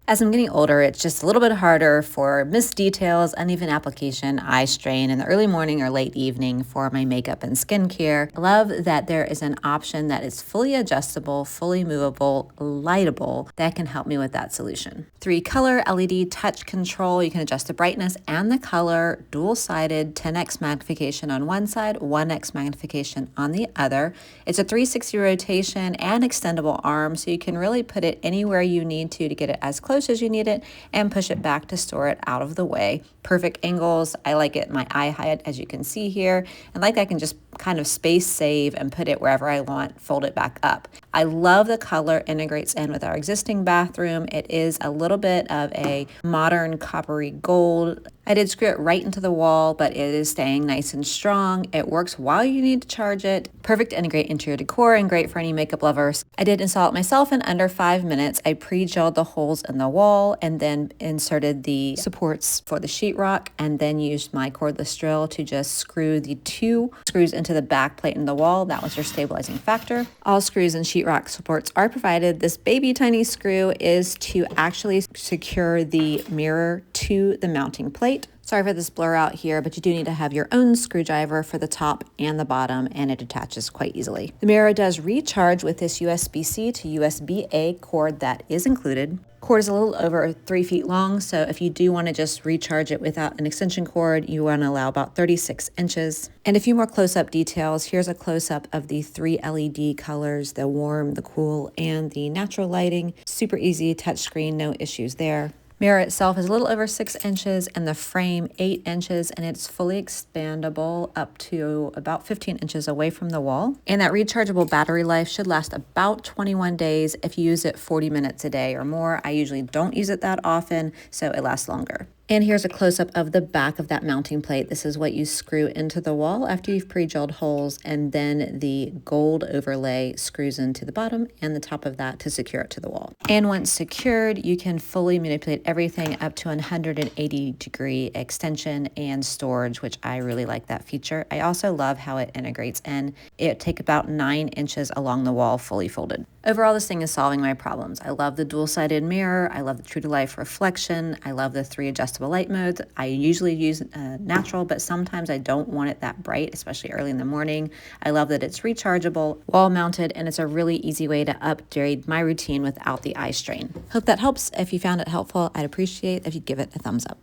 As I'm getting older, it's just a little bit harder for missed details, uneven application, eye strain in the early morning or late evening for my makeup and skincare. I love that there is an option that is fully adjustable, fully movable, lightable that can help me with that solution. 3-color LED touch control. You can adjust the brightness and the color, dual-sided 10x magnification on one side, 1x magnification on the other. It's a 360 rotation and extendable arm, so you can really put it anywhere you need to get it as close as you need it and push it back to store it out of the way. Perfect angles. I like it my eye height, as you can see here, and like I can just kind of space save and put it wherever I want, fold it back up. I love the color integrates in with our existing bathroom. It is a little bit of a modern coppery gold. I did screw it right into the wall, but it is staying nice and strong. It works while you need to charge it. Perfect to integrate into your decor and great for any makeup lovers. I did install it myself in under 5 minutes. I pre-gelled the holes in the wall and then inserted the supports for the sheetrock and then used my cordless drill to just screw the 2 screws into the back plate in the wall. That was your stabilizing factor. All screws and sheetrock supports are provided. This baby tiny screw is to actually secure the mirror to the mounting plate. Sorry for this blur out here, but you do need to have your own screwdriver for the top and the bottom, and it attaches quite easily. The mirror does recharge with this USB-C to USB-A cord that is included. Cord is a little over 3 feet long, so if you do want to just recharge it without an extension cord, you want to allow about 36 inches. And a few more close-up details. Here's a close-up of the 3 LED colors, the warm, the cool, and the natural lighting. Super easy touchscreen, no issues there. Mirror itself is a little over 6 inches and the frame 8 inches, and it's fully expandable up to about 15 inches away from the wall. And that rechargeable battery life should last about 21 days if you use it 40 minutes a day or more. I usually don't use it that often, so it lasts longer. And here's a close-up of the back of that mounting plate. This is what you screw into the wall after you've pre-drilled holes, and then the gold overlay screws into the bottom and the top of that to secure it to the wall. And once secured, you can fully manipulate everything up to 180-degree extension and storage, which I really like that feature. I also love how it integrates in. It takes about 9 inches along the wall fully folded. Overall, this thing is solving my problems. I love the dual-sided mirror. I love the true-to-life reflection. I love the 3 adjustable light modes. I usually use natural, but sometimes I don't want it that bright, especially early in the morning. I love that it's rechargeable, wall-mounted, and it's a really easy way to upgrade my routine without the eye strain. Hope that helps. If you found it helpful, I'd appreciate if you'd give it a thumbs up.